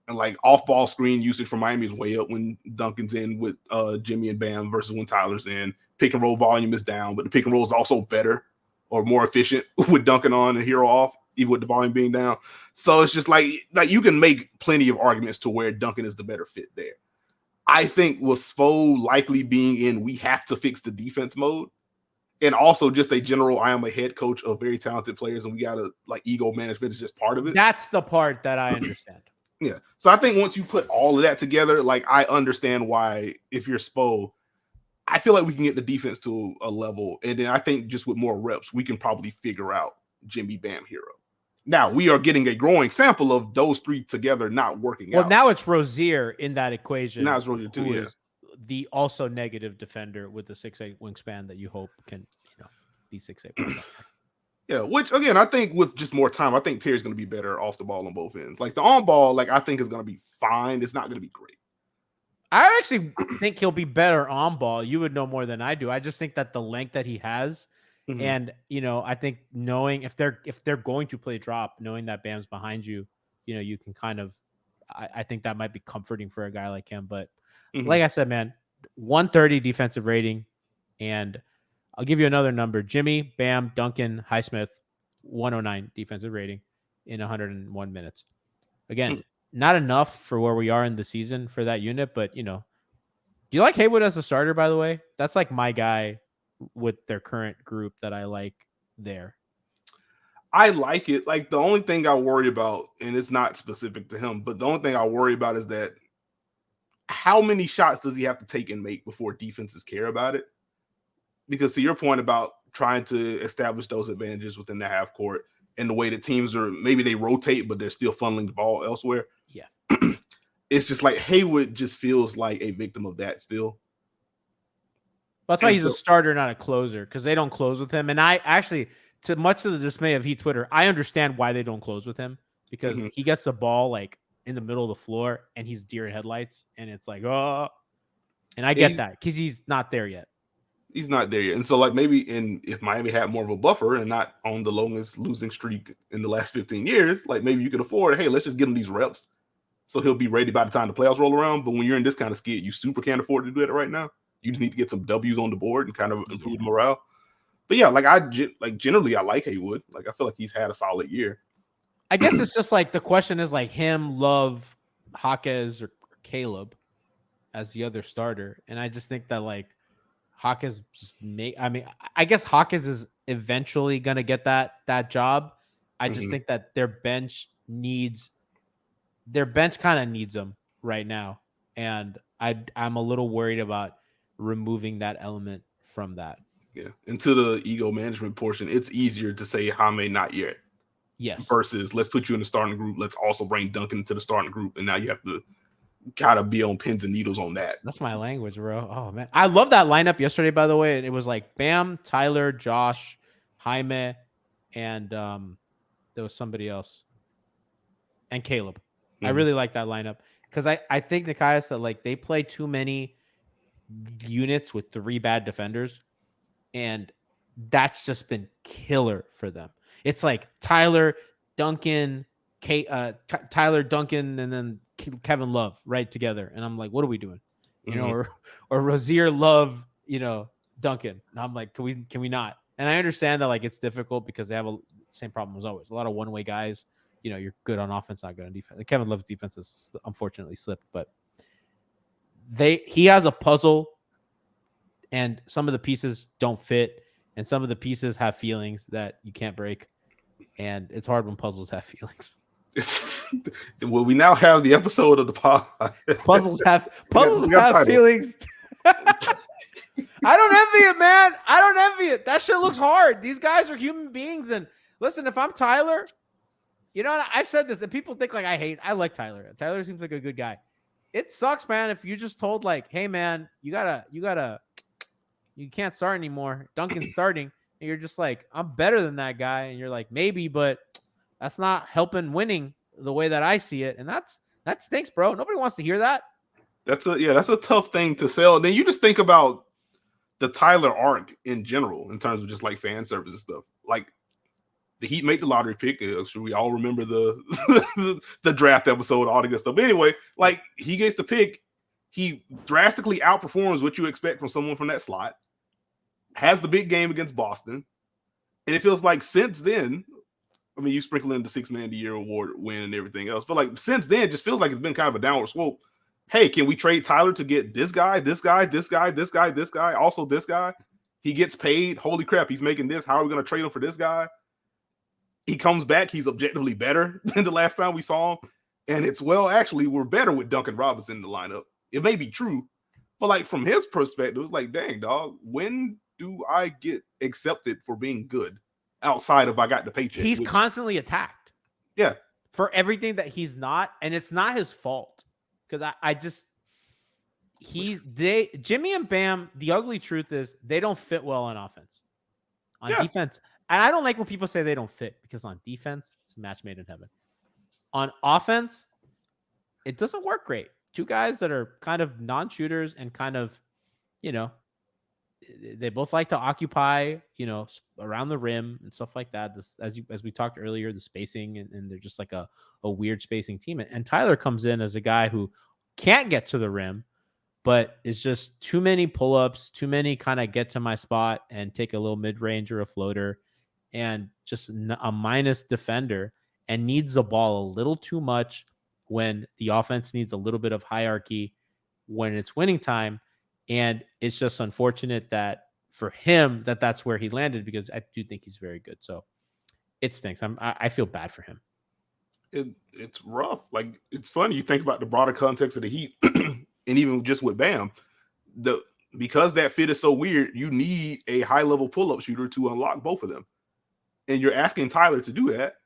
and like off ball screen usage for Miami is way up when Duncan's in with Jimmy and Bam versus when Tyler's in. Pick and roll volume is down, but the pick and roll is also better or more efficient with Duncan on and Herro off, even with the volume being down. So it's just like you can make plenty of arguments to where Duncan is the better fit there. I think with Spo likely being in, we have to fix the defense mode. And also just a general, I am a head coach of very talented players and we got to like ego management is just part of it. That's the part that I understand. Yeah. So I think once you put all of that together, like I understand why if you're Spo, I feel like we can get the defense to a level. And then I think just with more reps, we can probably figure out Jimmy, Bam, Herro. Now we are getting a growing sample of those three together not working out. Well, now it's Rozier in that equation. Now it's Rozier too, yeah. The also negative defender with the 6'8" wingspan that you hope can, be 6'8". Yeah, which again, I think with just more time, I think Terry's going to be better off the ball on both ends. Like the on ball, like I think is going to be fine. It's not going to be great. I actually think he'll be better on ball. You would know more than I do. I just think that the length that he has, and I think knowing if they're going to play drop, knowing that Bam's behind you, you can kind of, I think that might be comforting for a guy like him. But like I said, man, 130 defensive rating, and I'll give you another number: Jimmy, Bam, Duncan, Highsmith, 109 defensive rating in 101 minutes. Again. Not enough for where we are in the season for that unit, but do you like Haywood as a starter, by the way? That's like my guy with their current group that I like there. I like it. Like the only thing I worry about, and it's not specific to him, but the only thing I worry about is that how many shots does he have to take and make before defenses care about it? Because to your point about trying to establish those advantages within the half court and the way that teams are, maybe they rotate, but they're still funneling the ball elsewhere. Yeah. It's just like Haywood just feels like a victim of that still. That's why he's a starter, not a closer, because they don't close with him. And I actually, to much of the dismay of Heat Twitter, I understand why they don't close with him, because he gets the ball like in the middle of the floor and he's deer in headlights, and it's like, oh, and I get that because he's not there yet. He's not there yet. And so, like, maybe if Miami had more of a buffer and not on the longest losing streak in the last 15 years, like maybe you could afford, hey, let's just get him these reps so he'll be ready by the time the playoffs roll around. But when you're in this kind of skid, you super can't afford to do it right now. You just need to get some W's on the board and kind of improve morale. But yeah, like generally I like Haywood. Like I feel like he's had a solid year. I guess it's just like the question is like him, Love, Jaquez, or Caleb as the other starter. And I just think that like Jaquez I guess Jaquez is eventually gonna get that job. I just think that their bench kind of needs them right now. And I'm a little worried about removing that element from that. Yeah. Into the ego management portion, it's easier to say Jaime not yet. Yes. Versus let's put you in the starting group. Let's also bring Duncan into the starting group. And now you have to kind of be on pins and needles on that. That's my language, bro. Oh man. I love that lineup yesterday, by the way. It was like Bam, Tyler, Josh, Jaime, and there was somebody else. And Caleb. I really like that lineup. Because I think Nekias said like they play too many units with 3 bad defenders. And that's just been killer for them. It's like Tyler, Duncan, Tyler, Duncan, and then Kevin Love right together. And I'm like, what are we doing? You know, or Rozier, Love, Duncan. And I'm like, can we not? And I understand that like it's difficult because they have the same problem as always. A lot of one-way guys. You're good on offense, not good on defense. And Kevin Love's defense has unfortunately slipped, but he has a puzzle, and some of the pieces don't fit, and some of the pieces have feelings that you can't break, and it's hard when puzzles have feelings. Well, we now have the episode of the pod. Puzzles have feelings. I don't envy it, man. I don't envy it. That shit looks hard. These guys are human beings, and listen, if I'm Tyler, I've said this, and people think like I like Tyler. Tyler seems like a good guy. It sucks, man, if you just told like, hey, man, you can't start anymore. Duncan's starting, and you're just like, I'm better than that guy, and you're like, maybe, but that's not helping winning the way that I see it, and that stinks, bro. Nobody wants to hear that. That's a tough thing to sell. And then you just think about the Tyler arc in general in terms of just like fan service and stuff. Like the Heat make the lottery pick. Sure, we all remember the the draft episode, all the good stuff. But anyway, like he gets the pick. He drastically outperforms what you expect from someone from that slot. Has the big game against Boston. And it feels like since then, I mean, you sprinkle in the 6 Man of the Year award win and everything else, but like since then, it just feels like it's been kind of a downward slope. Hey, can we trade Tyler to get this guy, this guy, this guy, this guy, this guy, also this guy? He gets paid. Holy crap, he's making this. How are we going to trade him for this guy? He comes back. He's objectively better than the last time we saw him. And it's, well, actually, we're better with Duncan Robinson in the lineup. It may be true, but like from his perspective, it's like, dang, dog, when do I get accepted for being good outside of I got the paycheck? He's constantly attacked. Yeah. For everything that he's not, and it's not his fault. Because Jimmy and Bam, the ugly truth is they don't fit well on offense. On defense. And I don't like when people say they don't fit, because on defense, it's a match made in heaven. On offense, it doesn't work great. 2 guys that are kind of non-shooters and kind of, they both like to occupy, around the rim and stuff like that. This, as we talked earlier, the spacing, and they're just like a weird spacing team. And Tyler comes in as a guy who can't get to the rim, but it's just too many pull-ups, too many kind of get to my spot and take a little mid-range or a floater, and just a minus defender, and needs the ball a little too much when the offense needs a little bit of hierarchy when it's winning time. And it's just unfortunate that for him that's where he landed, because I do think he's very good. So It stinks. I feel bad for him. It's rough. Like, it's funny. You think about the broader context of the Heat, and even just with Bam, because that fit is so weird, you need a high level pull up shooter to unlock both of them, and you're asking Tyler to do that.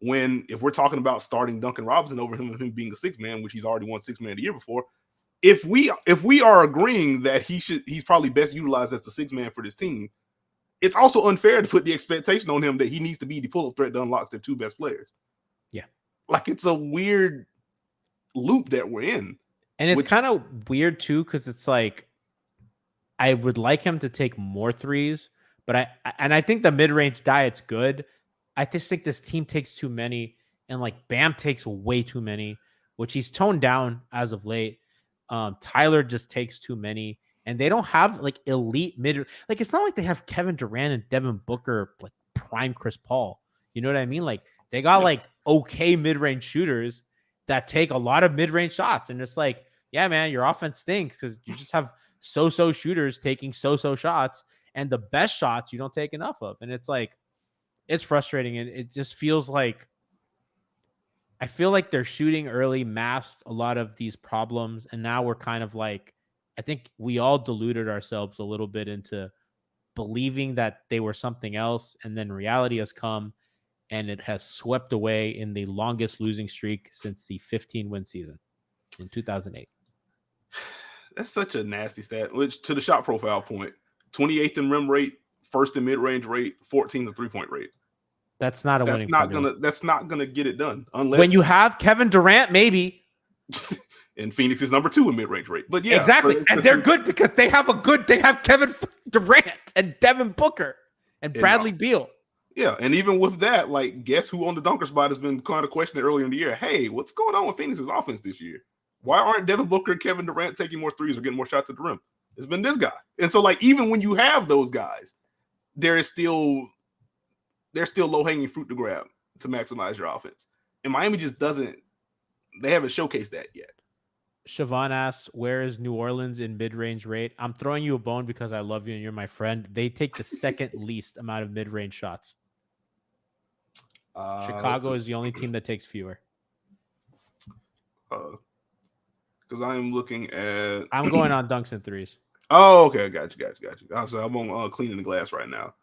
When if we're talking about starting Duncan Robinson over him being a six man, which he's already won 6 man the year before, if we are agreeing that he's probably best utilized as the 6 man for this team, it's also unfair to put the expectation on him that he needs to be the pull up threat that unlocks their 2 best players. Yeah, like it's a weird loop that we're in, and it's kind of weird too because it's like I would like him to take more threes, but I think the mid range diet's good. I just think this team takes too many, and like Bam takes way too many, which he's toned down as of late. Tyler just takes too many, and they don't have like elite mid. Like it's not like they have Kevin Durant and Devin Booker like prime Chris Paul. You know what I mean? Like they got like okay mid range shooters that take a lot of mid range shots, and it's like, yeah, man, your offense stinks because you just have so shooters taking so shots, and the best shots you don't take enough of, and it's like. It's frustrating, and it just feels like I feel like they're shooting early masked a lot of these problems, and now we're kind of like I think we all deluded ourselves a little bit into believing that they were something else, and then reality has come and it has swept away in the longest losing streak since the 15-win season in 2008. That's such a nasty stat. Which to the shot profile point, 28th in rim rate, first in mid range rate, 14th in 3-point rate. That's not a winning formula. That's not gonna get it done unless when you have Kevin Durant, maybe. And Phoenix is number 2 in mid range rate. But yeah, exactly, and they're good because they have Kevin Durant and Devin Booker and Bradley Beal. Yeah, and even with that, like, guess who on the dunker spot has been kind of questioned earlier in the year? Hey, what's going on with Phoenix's offense this year? Why aren't Devin Booker and Kevin Durant taking more threes or getting more shots at the rim? It's been this guy. And so, like, even when you have those guys, there's still low-hanging fruit to grab to maximize your offense. And Miami just they haven't showcased that yet. Siobhan asks, where is New Orleans in mid-range rate? I'm throwing you a bone because I love you and you're my friend. They take the second least amount of mid-range shots. Chicago is the only team that takes fewer. Because I am looking at... I'm going on dunks and threes. Oh, okay. Got you. So I'm on cleaning the glass right now.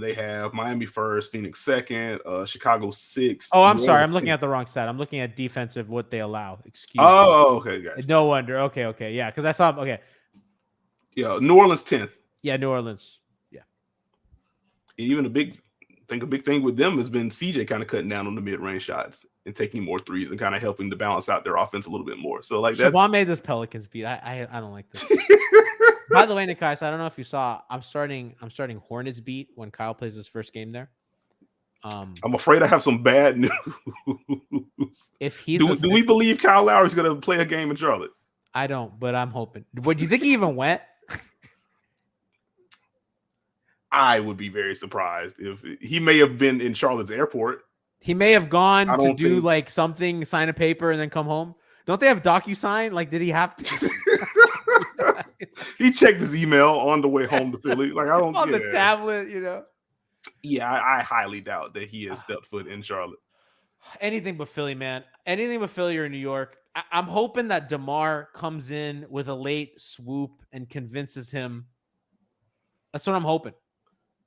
They have Miami first, Phoenix second, Chicago sixth. Oh, I'm sorry. I'm looking at the wrong stat. I'm looking at defensive, what they allow. Excuse me. Oh, okay. Gotcha. No wonder. Okay. Yeah, because I saw... Okay. Yeah, New Orleans 10th. Yeah, New Orleans. Yeah. Even a big thing with them has been CJ kind of cutting down on the mid-range shots and taking more threes and kind of helping to balance out their offense a little bit more. So, like, Siobhan made this Pelicans beat. I don't like this. By the way, Nekias, I don't know if you saw, I'm starting Hornets beat when Kyle plays his first game there. I'm afraid I have some bad news. If he's do we believe Kyle Lowry is going to play a game in Charlotte? I don't, but I'm hoping. What do you think he even went? I would be very surprised if he may have been in Charlotte's airport. He may have gone to do like something, sign a paper, and then come home. Don't they have DocuSign? Like, did he have to? He checked his email on the way home to Philly. Like, I don't on the tablet, you know. Yeah, I highly doubt that he has stepped foot in Charlotte. Anything but Philly, man. Anything but Philly or New York. I'm hoping that DeMar comes in with a late swoop and convinces him. That's what I'm hoping.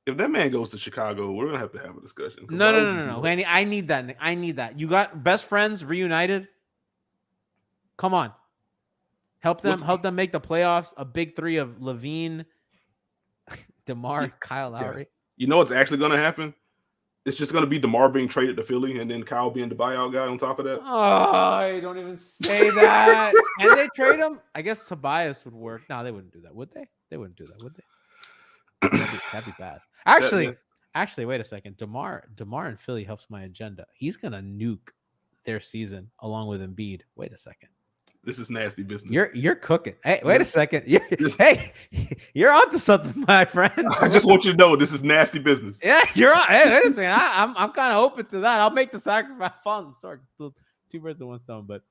If that man goes to Chicago, we're gonna have a discussion. No. Lanny, I need that. You got best friends reunited. Come on. Help them make the playoffs. A big three of Levine, DeMar, Kyle Lowry. You know what's actually going to happen? It's just going to be DeMar being traded to Philly and then Kyle being the buyout guy on top of that. Oh, don't even say that. And they trade him? I guess Tobias would work. No, they wouldn't do that, would they? They wouldn't do that, would they? That'd be bad. Actually, wait a second. DeMar in Philly helps my agenda. He's going to nuke their season along with Embiid. Wait a second. This is nasty business. You're cooking. Hey, wait a second. You're onto something, my friend. I just want you to know this is nasty business. Yeah, you're on. Hey, wait a second. I'm kind of open to that. I'll make the sacrifice. Fall start. 2 birds with 1 stone. But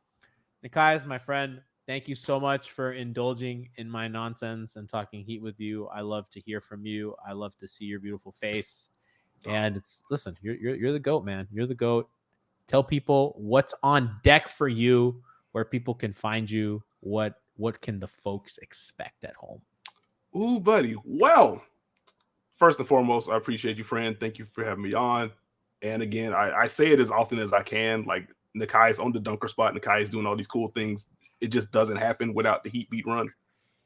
Nekias, my friend, thank you so much for indulging in my nonsense and talking Heat with you. I love to hear from you. I love to see your beautiful face. And listen, you're the GOAT, man. You're the GOAT. Tell people what's on deck for you, where people can find you. What can the folks expect at home? Ooh, buddy. Well, first and foremost, I appreciate you, friend. Thank you for having me on. And again, I say it as often as I can. Like Nekias on the dunker spot. Nekias doing all these cool things. It just doesn't happen without the Heat Beat run.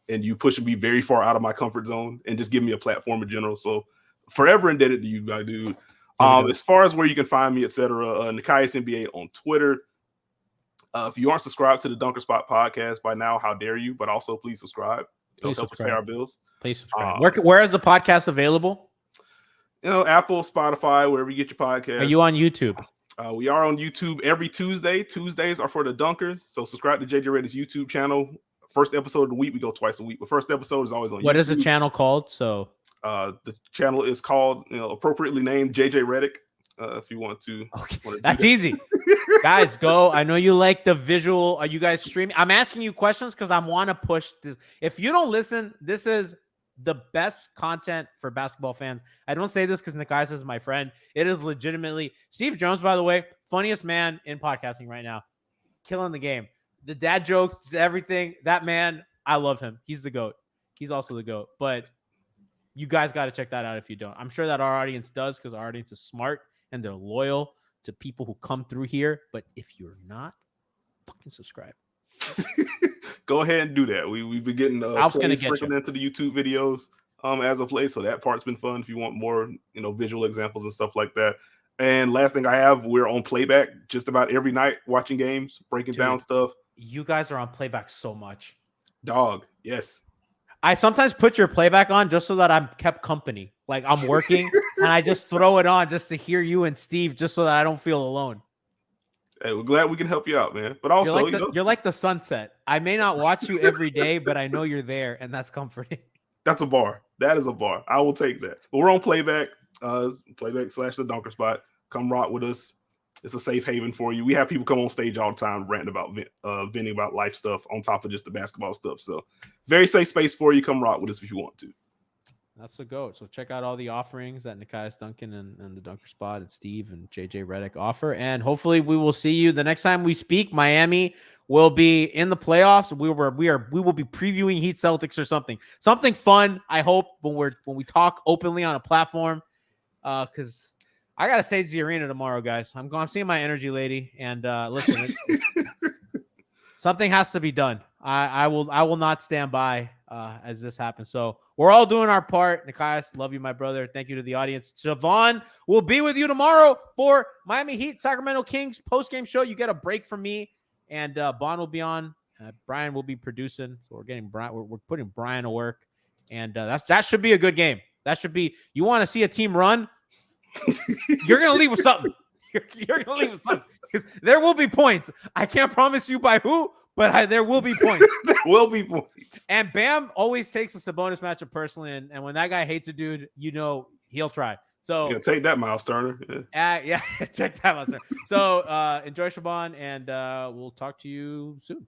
And you pushing me very far out of my comfort zone and just give me a platform in general. So forever indebted to you, my dude. As far as where you can find me, etc., Nekias NBA on Twitter. If you aren't subscribed to the Dunker Spot podcast by now, how dare you? But also, please subscribe. It'll help us pay our bills. Please subscribe. Where is the podcast available? Apple, Spotify, wherever you get your podcast. Are you on YouTube? We are on YouTube every Tuesday. Tuesdays are for the Dunkers. So subscribe to JJ Reddy's YouTube channel. First episode of the week, we go twice a week. But first episode is always on YouTube. What is the channel called? So the channel is called, appropriately named JJ Reddick. If you want to. Okay. That's easy. Guys, go. I know you like the visual. Are you guys streaming? I'm asking you questions because I want to push this. If you don't listen, this is the best content for basketball fans. I don't say this because Nekias is my friend. It is legitimately Steve Jones, by the way, funniest man in podcasting right now. Killing the game. The dad jokes, everything. That man, I love him. He's the GOAT. He's also the GOAT. But you guys got to check that out if you don't. I'm sure that our audience does because our audience is smart and they're loyal to people who come through here. But if you're not, fucking subscribe. Go ahead and do that. We've been getting sprinkled into the YouTube videos as of late, so that part's been fun. If you want more, visual examples and stuff like that. And last thing I have, we're on playback just about every night, watching games, breaking down stuff. You guys are on playback so much, dog. Yes. I sometimes put your playback on just so that I'm kept company. Like I'm working and I just throw it on just to hear you and Steve, just so that I don't feel alone. Hey, we're glad we can help you out, man. But also, you're like the sunset. I may not watch you every day, but I know you're there, and that's comforting. That's a bar. That is a bar. I will take that. But we're on playback, playback/the Dunker Spot. Come rock with us. It's a safe haven for you. We have people come on stage all the time, ranting about venting about life stuff on top of just the basketball stuff. So very safe space for you. Come rock with us if you want to. That's the GOAT. So check out all the offerings that Nekias Duncan and the Dunker Spot and Steve and JJ Reddick offer. And hopefully we will see you the next time we speak. Miami will be in the playoffs. We will be previewing Heat Celtics or something fun. I hope when we talk openly on a platform, because I gotta stay to the arena tomorrow, guys. I'm seeing my energy lady, and listen, something has to be done. I will not stand by as this happens. So we're all doing our part. Nekias, love you, my brother. Thank you to the audience. Siobhan will be with you tomorrow for Miami Heat, Sacramento Kings post-game show. You get a break from me, and Bond will be on. Brian will be producing. So we're getting Brian. We're putting Brian to work, and that should be a good game. That should be. You want to see a team run? You're gonna leave with something. You're gonna leave with something because there will be points. I can't promise you by who, but there will be points. There will be points. And Bam always takes a Sabonis matchup personally, and when that guy hates a dude, he'll try. So take that, Miles Turner. Yeah, take that, Miles Turner. So enjoy Shaban, and we'll talk to you soon.